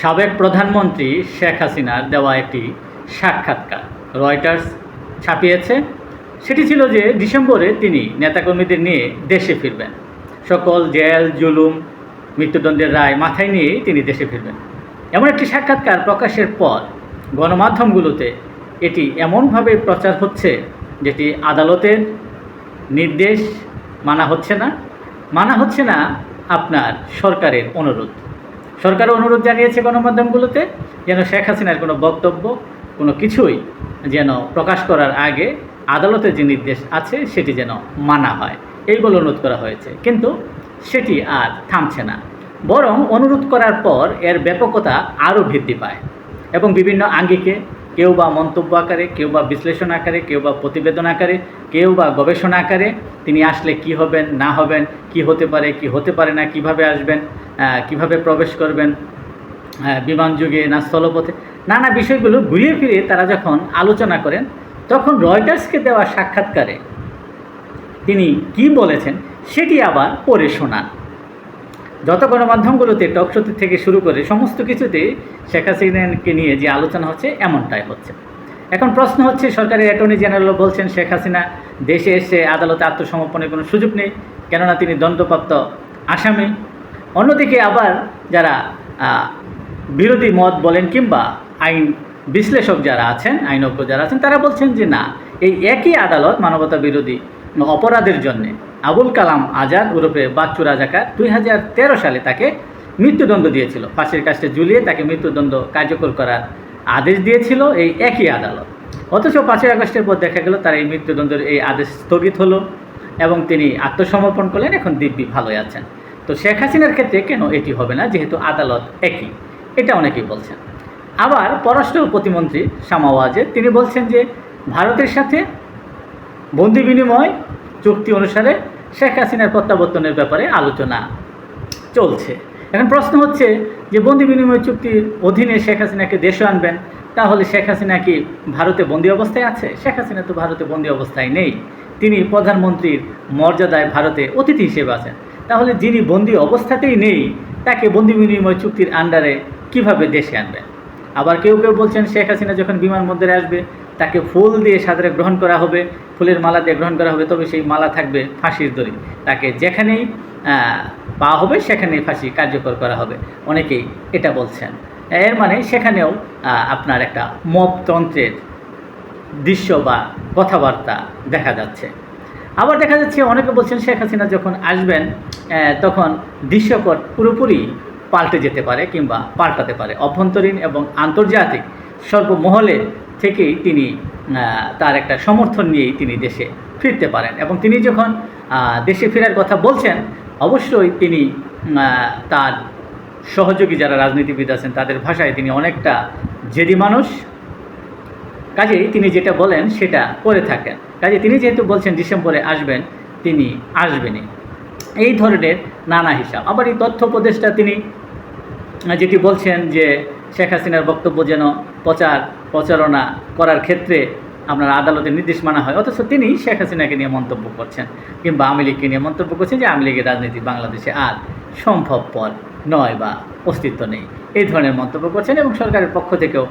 সাবেক প্রধানমন্ত্রী শেখ হাসিনার দেওয়া একটি সাক্ষাৎকার রয়টার্স ছাপিয়েছে। সেটি ছিল যে ডিসেম্বরে তিনি নেতাকর্মীদের নিয়ে দেশে ফিরবেন, সকল জেল জুলুম মৃত্যুদণ্ডের রায় মাথায় নিয়েই তিনি দেশে ফিরবেন। এমন একটি সাক্ষাৎকার প্রকাশের পর গণমাধ্যমগুলোতে এটি এমনভাবে প্রচার হচ্ছে যেটি আদালতের নির্দেশ মানা হচ্ছে না আপনার সরকারের অনুরোধ। সরকার অনুরোধ জানিয়েছে গণমাধ্যমগুলোতে যেন শেখ হাসিনার কোনো বক্তব্য কোনো কিছুই যেন প্রকাশ করার আগে আদালতের যে নির্দেশ আছে সেটি যেন মানা হয়, এই বলে অনুরোধ করা হয়েছে। কিন্তু সেটি আর থামছে না, বরং অনুরোধ করার পর এর ব্যাপকতা আরও বৃদ্ধি পায় এবং বিভিন্ন আঙ্গিকে, কেউ বা মন্তব্য আকারে, কেউ বা বিশ্লেষণ আকারে, কেউ বা প্রতিবেদন আকারে, কেউ বা গবেষণা আকারে তিনি আসলে কি হবেন না হবেন, কি হতে পারে না, কিভাবে আসবেন, কিভাবে প্রবেশ করবেন, বিমান যুগে না স্থলপথে, নানা বিষয়গুলো ঘুরিয়ে ফিরিয়ে তারা যখন আলোচনা করেন, তখন রয়টার্সকে দেওয়া সাক্ষাৎকারে তিনি কি বলেছেন সেটি আবার পড়ে শোনান। যত গণমাধ্যমগুলোতে টকশো থেকে শুরু করে সমস্ত কিছুতেই শেখ হাসিনাকে নিয়ে যে আলোচনা হচ্ছে এমনটাই হচ্ছে। এখন প্রশ্ন হচ্ছে, সরকারের অ্যাটর্নি জেনারেলও বলছেন শেখ হাসিনা দেশে এসে আদালতে আত্মসমর্পণের কোনো সুযোগ নেই, কেননা তিনি দণ্ডপ্রাপ্ত আসামি। অন্যদিকে আবার যারা বিরোধী মত বলেন কিংবা আইন বিশ্লেষক যারা আছেন, আইনজ্ঞ যারা আছেন, তারা বলছেন যে না, এই একই আদালত মানবতা বিরোধী অপরাধের জন্যে আবুল কালাম আজাদ ওরফে বাচ্চু রাজাকার 2013 সালে তাকে মৃত্যুদণ্ড দিয়েছিল, ফাঁসির কাস্টে ঝুলিয়ে তাকে মৃত্যুদণ্ড কার্যকর করার আদেশ দিয়েছিল এই একই আদালত। অথচ 5ই আগস্টের পর দেখা গেল তার এই মৃত্যুদণ্ডের এই আদেশ স্থগিত হলো এবং তিনি আত্মসমর্পণ করলেন, এখন দিব্যি ভালোই আছেন। তো শেখ হাসিনার ক্ষেত্রে কেন এটি হবে না, যেহেতু আদালত একই? এটা অনেকেই বলছেন। আবার পররাষ্ট্র প্রতিমন্ত্রী শামা ওয়াজেদ তিনি বলছেন যে ভারতের সাথে বন্দি বিনিময় চুক্তি অনুসারে শেখ হাসিনার প্রত্যাবর্তনের ব্যাপারে আলোচনা চলছে। এখন প্রশ্ন হচ্ছে যে বন্দি বিনিময় চুক্তির অধীনে শেখ হাসিনাকে দেশে আনবেন, তাহলে শেখ হাসিনা কি ভারতে বন্দি অবস্থায় আছে? শেখ হাসিনা তো ভারতে বন্দি অবস্থায় নেই, তিনি প্রধানমন্ত্রীর মর্যাদায় ভারতে অতিথি হিসেবে আছেন। তাহলে যিনি বন্দি অবস্থাতেই নেই তাকে বন্দি বিনিময় চুক্তির আন্ডারে কিভাবে দেশে আনবেন? আবার কেউ কেউ বলছেন শেখ হাসিনা যখন বিমানবন্দরে আসবে তাকে ফুল দিয়ে সাদরে গ্রহণ করা হবে, ফুলের মালা দিয়ে গ্রহণ করা হবে, তবে সেই মালা থাকবে ফাঁসির দড়ি, তাকে যেখানেই পাওয়া হবে সেখানেই ফাঁসি কার্যকর করা হবে। অনেকেই এটা বলছেন। এর মানে সেখানেও আপনার একটা মবতন্ত্রের দৃশ্য বা কথাবার্তা দেখা যাচ্ছে। আবার দেখা যাচ্ছে অনেকে বলছেন শেখ হাসিনা যখন আসবেন তখন দৃশ্যপট পুরোপুরি পাল্টে যেতে পারে কিংবা পাল্টাতে পারে। অভ্যন্তরীণ এবং আন্তর্জাতিক সর্বমহলে থেকেই তিনি তার একটা সমর্থন নিয়েই তিনি দেশে ফিরতে পারেন এবং তিনি যখন দেশে ফেরার কথা বলছেন, অবশ্যই তিনি তার সহযোগী যারা রাজনীতিবিদ আছেন তাদের ভাষায় তিনি অনেকটা জেদি মানুষ, কাজেই তিনি যেটা বলেন সেটা করে থাকেন। কাজে তিনি যেহেতু বলছেন ডিসেম্বরে আসবেন, তিনি আসবেনই, এই ধরনের নানা হিসাব। আবার এই তথ্য উপদেষ্টা তিনি যেটি বলছেন যে শেখ হাসিনার বক্তব্য যেন প্রচারণা করার ক্ষেত্রে আপনার আদালতের নির্দেশ মানা হয়, অথচ তিনি শেখ হাসিনাকে নিয়ে মন্তব্য করছেন কিংবা আওয়ামী লীগকে নিয়ে মন্তব্য করছেন যে আওয়ামী লীগের রাজনীতি বাংলাদেশে আর সম্ভবপর নয় বা অস্তিত্ব নেই, এই ধরনের মন্তব্য করছেন। এবং সরকারের পক্ষ থেকেও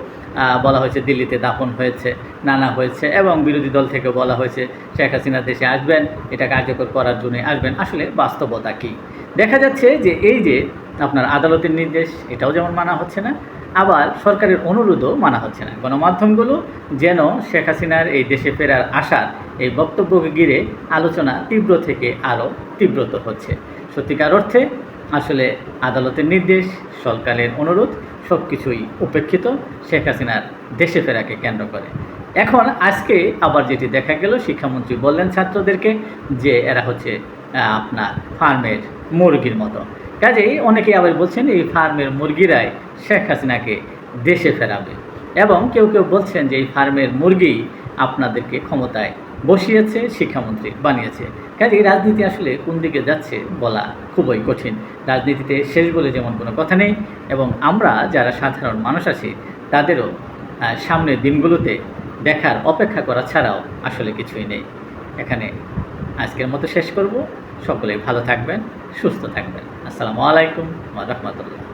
বলা হয়েছে দিল্লিতে দাফন হয়েছে, নানা হয়েছে, এবং বিরোধী দল থেকেও বলা হয়েছে শেখ হাসিনা দেশে আসবেন, এটা কার্যকর করার জন্যই আসবেন। আসলে বাস্তবতা কী? দেখা যাচ্ছে যে এই যে আপনার আদালতের নির্দেশ, এটাও যেমন মানা হচ্ছে না, আবার সরকারের অনুরোধও মানা হচ্ছে না। গণমাধ্যমগুলো যেন শেখ হাসিনার এই দেশে ফেরার আশার এই বক্তব্যকে ঘিরে আলোচনা তীব্র থেকে আরও তীব্রতর হচ্ছে। সত্যিকার অর্থে আসলে আদালতের নির্দেশ, সরকারের অনুরোধ সব কিছুই উপেক্ষিত শেখ হাসিনার দেশে ফেরাকে কেন্দ্র করে। এখন আজকে আবার যেটি দেখা গেল, শিক্ষামন্ত্রী বললেন ছাত্রদেরকে যে এরা হচ্ছে আপনার ফার্মের মুরগির মতো। কাজেই অনেকেই আবার বলছেন এই ফার্মের মুরগিরাই শেখ হাসিনাকে দেশে ফেরাবে, এবং কেউ কেউ বলছেন যে এই ফার্মের মুরগি আপনাদেরকে ক্ষমতায় বসিয়েছে, শিক্ষামন্ত্রী বানিয়েছে। কাজেই রাজনীতি আসলে কোন দিকে যাচ্ছে বলা খুবই কঠিন। রাজনীতিতে শেষ বলে যেমন কোনো কথা নেই, এবং আমরা যারা সাধারণ মানুষ আছি তাদেরও সামনের দিনগুলোতে দেখার অপেক্ষা করা ছাড়াও আসলে কিছুই নেই। এখানে আজকের মতো শেষ করব। সকলে ভালো থাকবেন, সুস্থ থাকবেন। আসসালামু আলাইকুম ওয়া রাহমাতুল্লাহ।